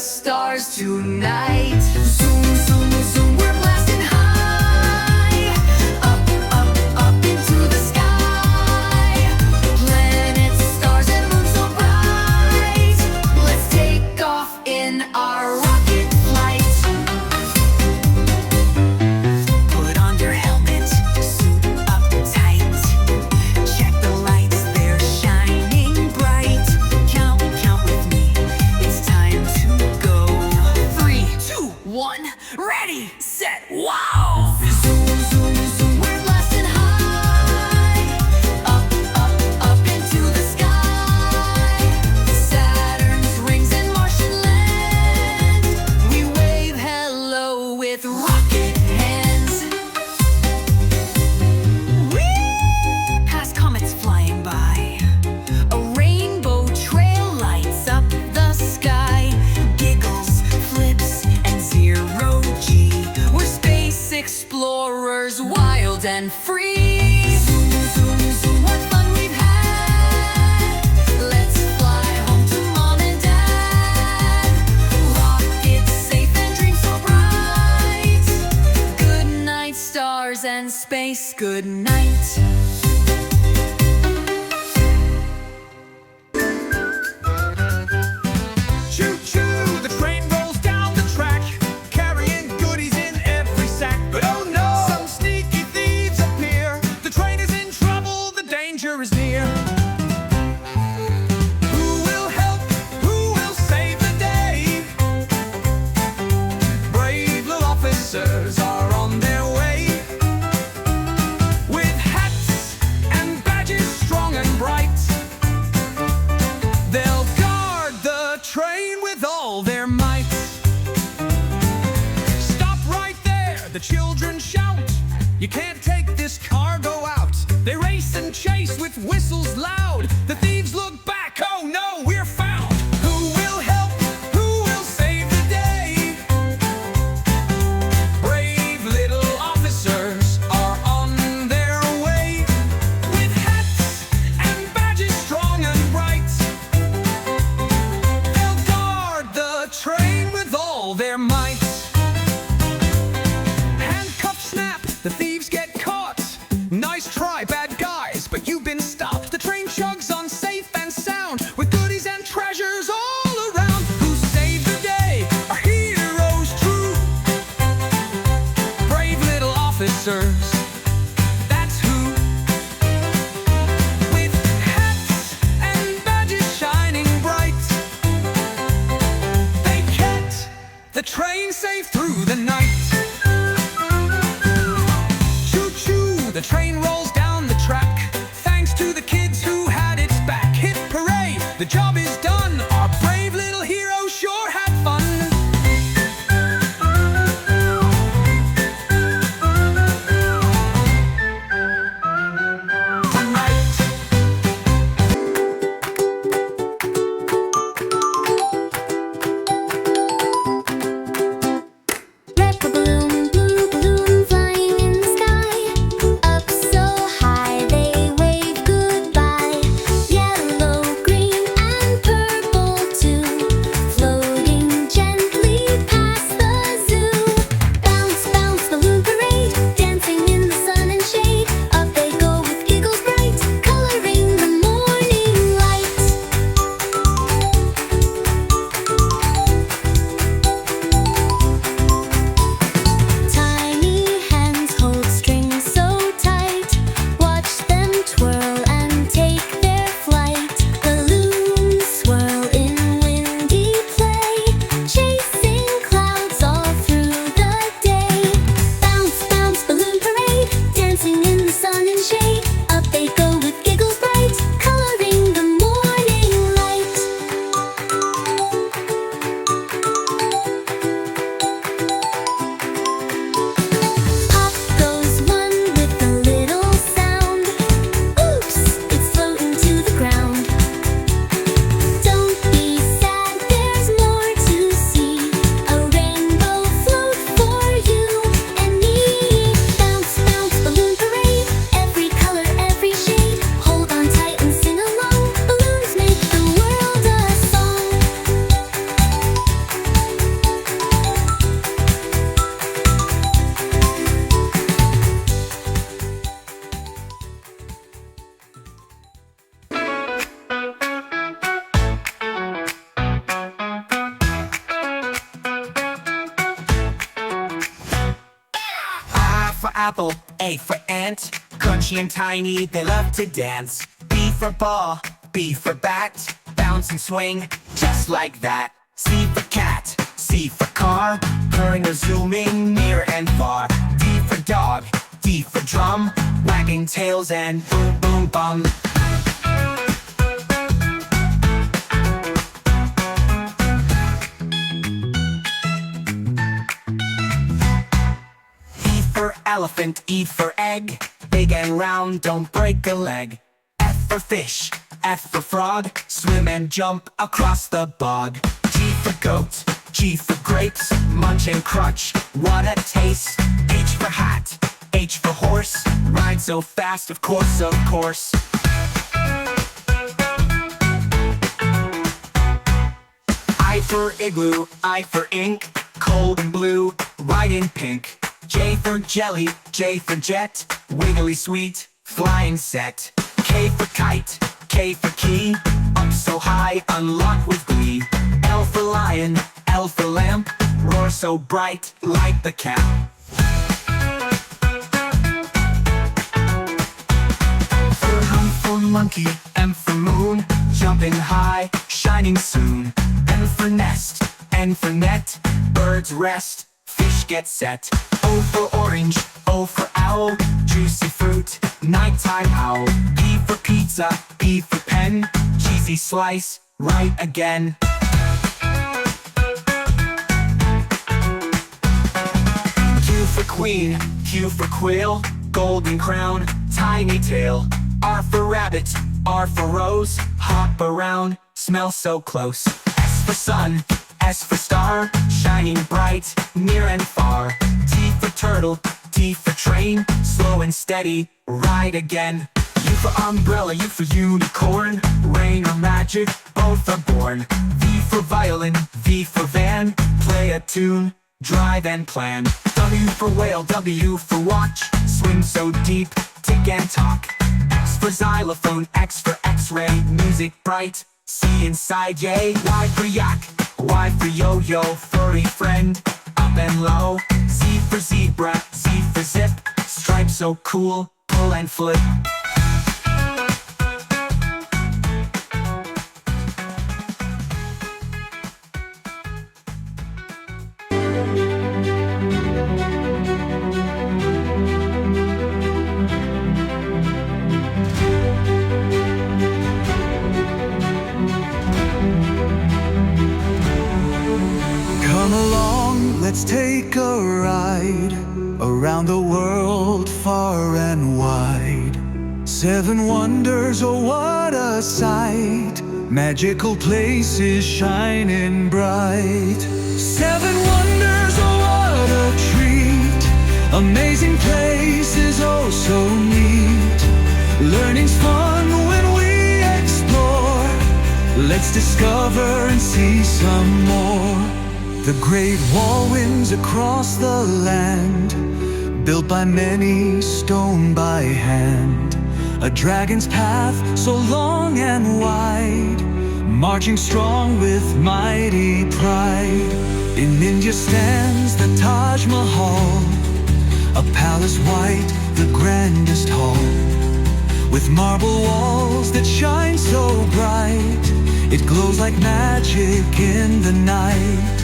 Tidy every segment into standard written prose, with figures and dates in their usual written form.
stars tonight. Zoom, zoom, zoom, we're blasting high. Up, up, up into the sky. Planets, stars, and moons so bright. Let's take off in our rocket flight. Put on your helmet, suit up tight. Check the lights, they're shining bright. Count with me, it's time to go. 3, 2, 1, ready, set, wow! Zoom, zoom, zoom, we're blasting high. Up, up, up into the sky. Saturn's rings and Martian land. We wave hello with rocket hands. Whee! Past comets flying by. A rainbow trail lights up the sky. Giggles, flips, and zero G. We're space explorers, wild and free. Zoom, zoom, zoom, what fun we've had. Let's fly home to mom and dad. Rocket safe and dream so bright. Good night, stars and space, good night. Choo-choo, the train rolls down the track, carrying goodies in every sack. But oh no, some sneaky thieves appear. The train is in trouble, the danger is near. Who will help? Who will save the day? Brave little officers are on their way. With hats and badges strong and bright, they'll guard the train with all their might. Stop right there, the children shout. You can't take this cargo out. They race and chase with whistles loud. The thieves look back, oh no, we're found. Who will help? Who will save the day? Brave little officers are on their way. With hats and badges strong and bright, they'll guard the train with all their might. Handcuffs snap, the thieves get caught. Nice try, bad guys, but you've been stopped. The train chugs on safe and sound, with goodies and treasures all around. Who saved the day are heroes true. Brave little officers, that's who. With hats and badges shining bright, they kept the train safe through the night. Choo-choo, the train rolls down the track, thanks to the kids who had its back. Hip hooray, the job is done. Our brave little hero sure had fun. Tonight. Red balloon, blue balloon, flying in the sky. Up so high they wave goodbye. Yellow, green, and apple, A for ant. Crunchy and tiny, they love to dance. B for ball, B for bat. Bounce and swing, just like that. C for cat, C for car. Purring or zooming near and far. D for dog, D for drum. Wagging tails and boom boom bum. Elephant, E for egg. Big and round, don't break a leg. F for fish, F for frog. Swim and jump across the bog. G for goat, G for grapes. Munch and crunch, what a taste. H for hat, H for horse. Ride so fast, of course, of course. I for igloo, I for ink. Cold and blue, white and pink. J for jelly, J for jet. Wiggly sweet, flying set. K for kite, K for key. Up so high, unlock with glee. L for lion, L for lamp. Roar so bright, light the cap. M for monkey, M for moon. Jumping high, shining soon. N for nest, N for net. Birds rest, fish get set. O for orange, O for owl. Juicy fruit, nighttime owl. P for pizza, P for pen. Cheesy slice, right again. Q for queen, Q for quail. Golden crown, tiny tail. R for rabbit, R for rose. Hop around, smell so close. S for sun, S for star. Shining bright, near and far. T for turtle, T for train. Slow and steady, ride again. U for umbrella, U for unicorn. Rain or magic, both are born. V for violin, V for van. Play a tune, drive and plan. W for whale, W for watch. Swim so deep, tick and talk. X for xylophone, X for x-ray. Music bright, see inside, yay. Y for yak, Y for yo-yo. Furry friend, up and low. Z for zebra, Z for zip. Stripe so cool, pull and flip. Come along, let's take a ride around the world far and wide. 7 wonders, oh what a sight. Magical places shining bright. 7 wonders, oh what a treat. Amazing places, oh so neat. Learning's fun when we explore. Let's discover and see some more. The great wall winds across the land, built by many, stone by hand. A dragon's path so long and wide, marching strong with mighty pride. In India stands the Taj Mahal, a palace white, the grandest hall. With marble walls that shine so bright, it glows like magic in the night.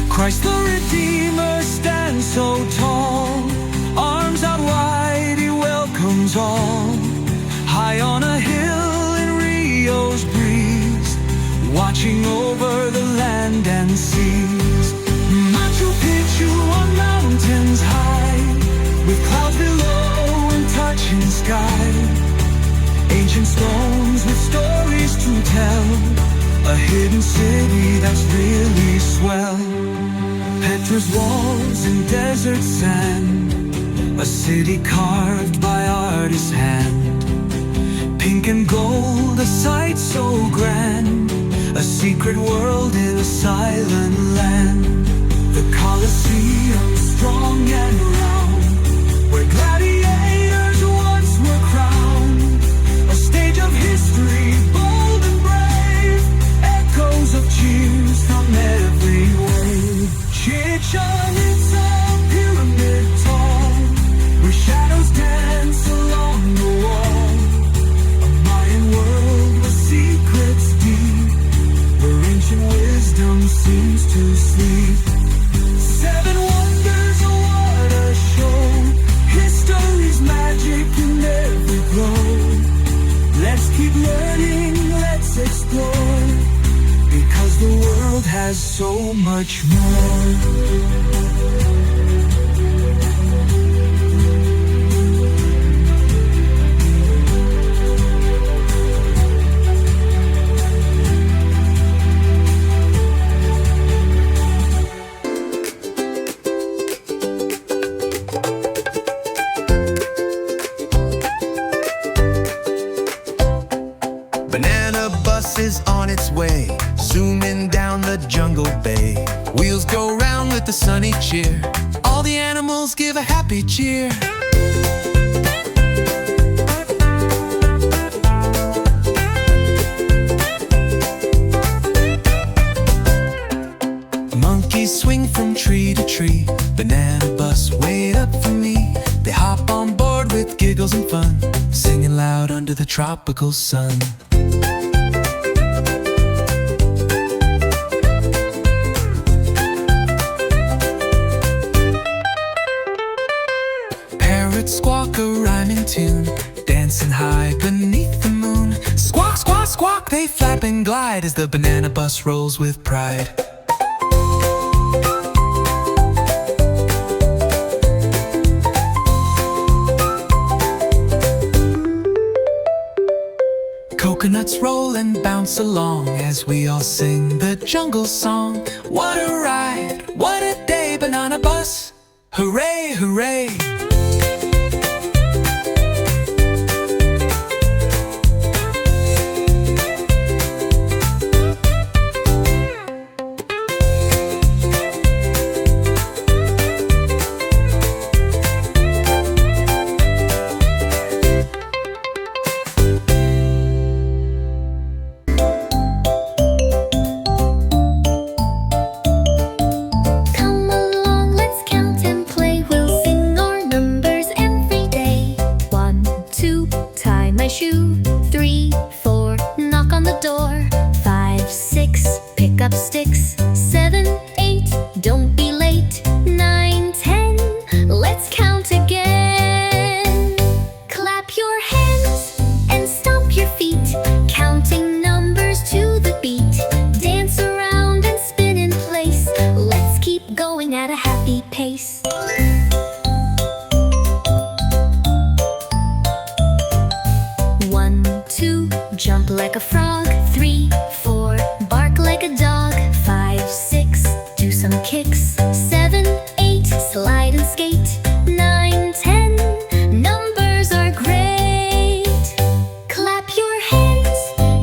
Christ the Redeemer stands so tall, arms out wide, he welcomes all. High on a hill in Rio's breeze, watching over the land and seas. Machu Picchu on mountains high, with clouds below and touching sky. Ancient stones with stories to tell, a hidden city that's really swell. Petra's walls in desert sand, a city carved by artist's hand. Pink and gold, a sight so grand, a secret world in a silent land. The Colosseum strong and round, where gladiators once were crowned. A stage of history, bold and brave, echoes of cheers from every wave. Chichen Itza, pyramid tall, seems to sleep. Seven wonders, what a show. History's magic in every glow. Let's keep learning, let's explore, because the world has so much more. Banana bus is on its way, zooming down the jungle bay. Wheels go round with the sunny cheer. All the animals give a happy cheer. Monkeys swing from tree to tree. Banana bus, wait up for me. They hop on board with giggles and fun, singing loud under the tropical sun. Parrots squawk a rhyming tune, dancing high beneath the moon. Squawk, squawk, squawk, they flap and glide as the banana bus rolls with pride. Coconuts roll and bounce along as we all sing the jungle song. What a ride, what a day, banana bus, hooray, hooray. Come along, let's count and play. We'll sing our numbers every day. 1, 2, tie my shoe. 3, 4, knock on the door. 5, 6, pick up sticks. 7, 8, don't be late. 9, 10, let's count again. Clap your hands and stomp your feet, counting numbers to the beat. Dance around and spin in place. Let's keep going at a happy pace. 1, 2, jump like a frog. 3, 4, bark like a dog. 5, 6, do some kicks. 7, 8, slide and skate. 9, 10, numbers are great. Clap your hands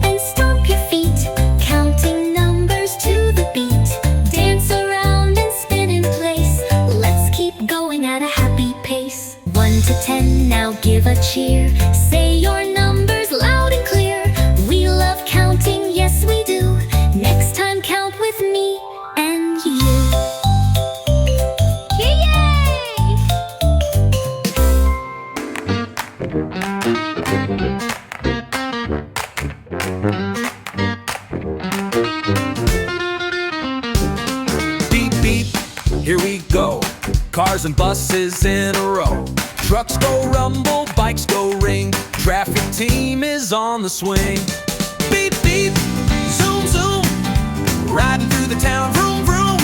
and stomp your feet, counting numbers to the beat. Dance around and spin in place. Let's keep going at a happy pace. 1 to 10, now give a cheer. Say your numbers loud and clear. We love counting, yes we do. Next time count with me and you. Yay! Beep, beep, here we go. Cars and buses in a row. Trucks go rumble, bikes go ring. Traffic team is on the swing. Beep, beep, zoom, zoom. Riding through the town, vroom, vroom.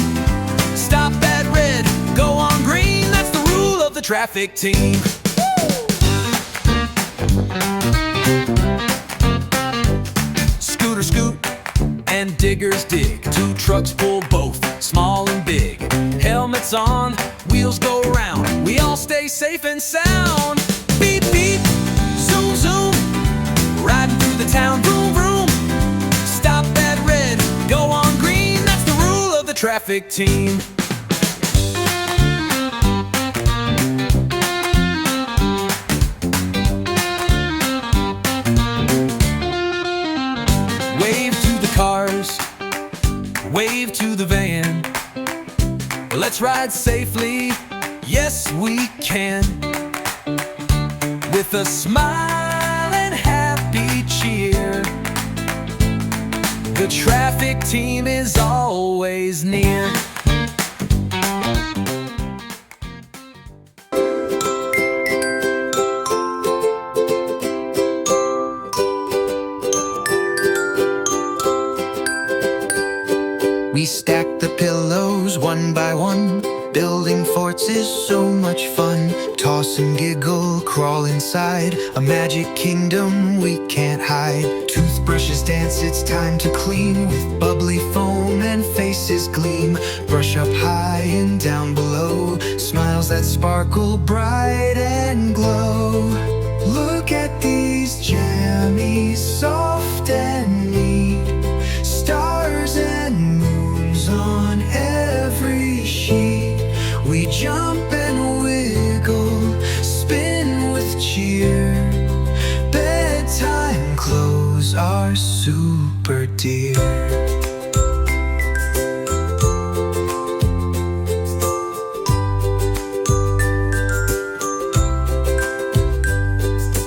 Stop at red, go on green. That's the rule of the traffic team. Scooter scoot and diggers dig. Two trucks pull both, small and big. Helmets on, wheels go round. We all stay safe and sound. Beep, beep, zoom, zoom. Riding through the town, vroom, vroom. Stop at red, go on green. That's the rule of the traffic team. Wave to the cars, wave to the van. Let's ride safely, yes we can. With a smile and happy cheer, the traffic team is always is near. We stack the pillows one by one. Building forts is so much fun. Toss and giggle, crawl inside a magic kingdom we can't hide. Toothbrushes dance, it's time to clean with bubbly foam and faces gleam. Brush up high and down below, smiles that sparkle bright and glow. Look at these jammies, soft and neat. Stars and moons on every sheet. We jump and wiggle, spin with cheer. Bedtime clothes are super dear.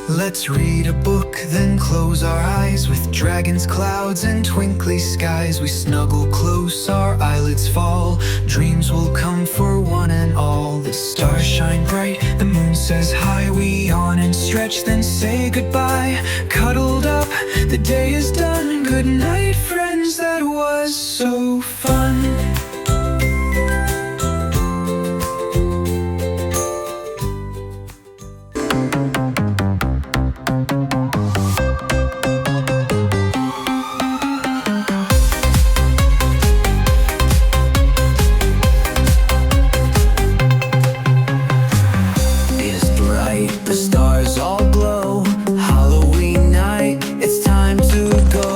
Let's read a book, then close our eyes. With dragons, clouds, and twinkly skies, we snuggle close, our eyelids fall. Dreams will come for one and all. The stars shine bright, the moon says hi. We yawn and stretch, then say goodbye. Cuddled up, the day is done. Good night, friends, that was so fun. The stars all glow. Halloween night, it's time to go.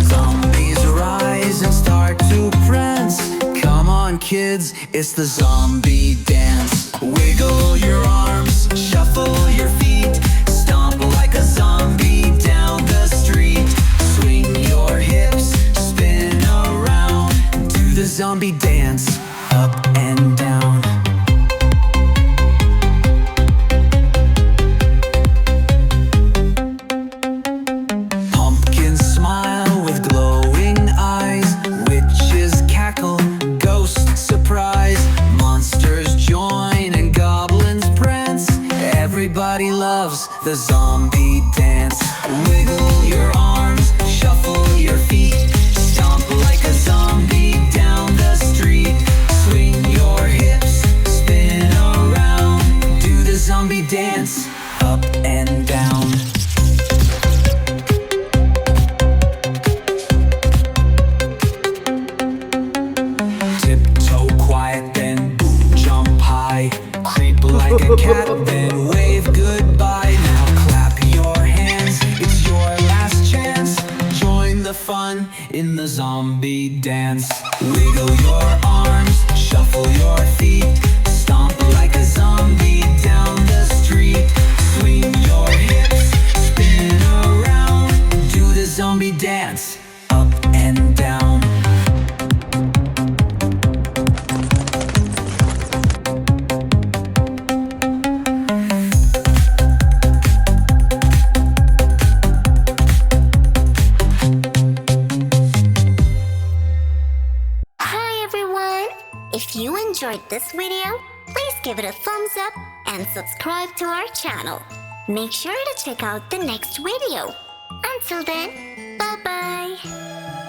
Zombies rise and start to prance. Come on kids, it's the zombie dance. Wiggle your arms, shuffle your feet. Stomp like a zombie down the street. Swing your hips, spin around. Do the zombie dance, up and down. Everybody loves the zombie dance. Wiggle your arms, shuffle your feet. Stomp like a zombie down the street. Swing your hips, spin around. Do the zombie dance, up and down. Tiptoe quiet, then jump high. Creep like a cat, then wave goodbye. Now clap your hands, it's your last chance. Join the fun in the zombie dance. Wiggle your arms, shuffle your feet. Stomp like a zombie down the street. Swing your hips, spin around. Do the zombie dance, up and down. If you enjoyed this video, please give it a thumbs up and subscribe to our channel. Make sure to check out the next video. Until then, bye-bye.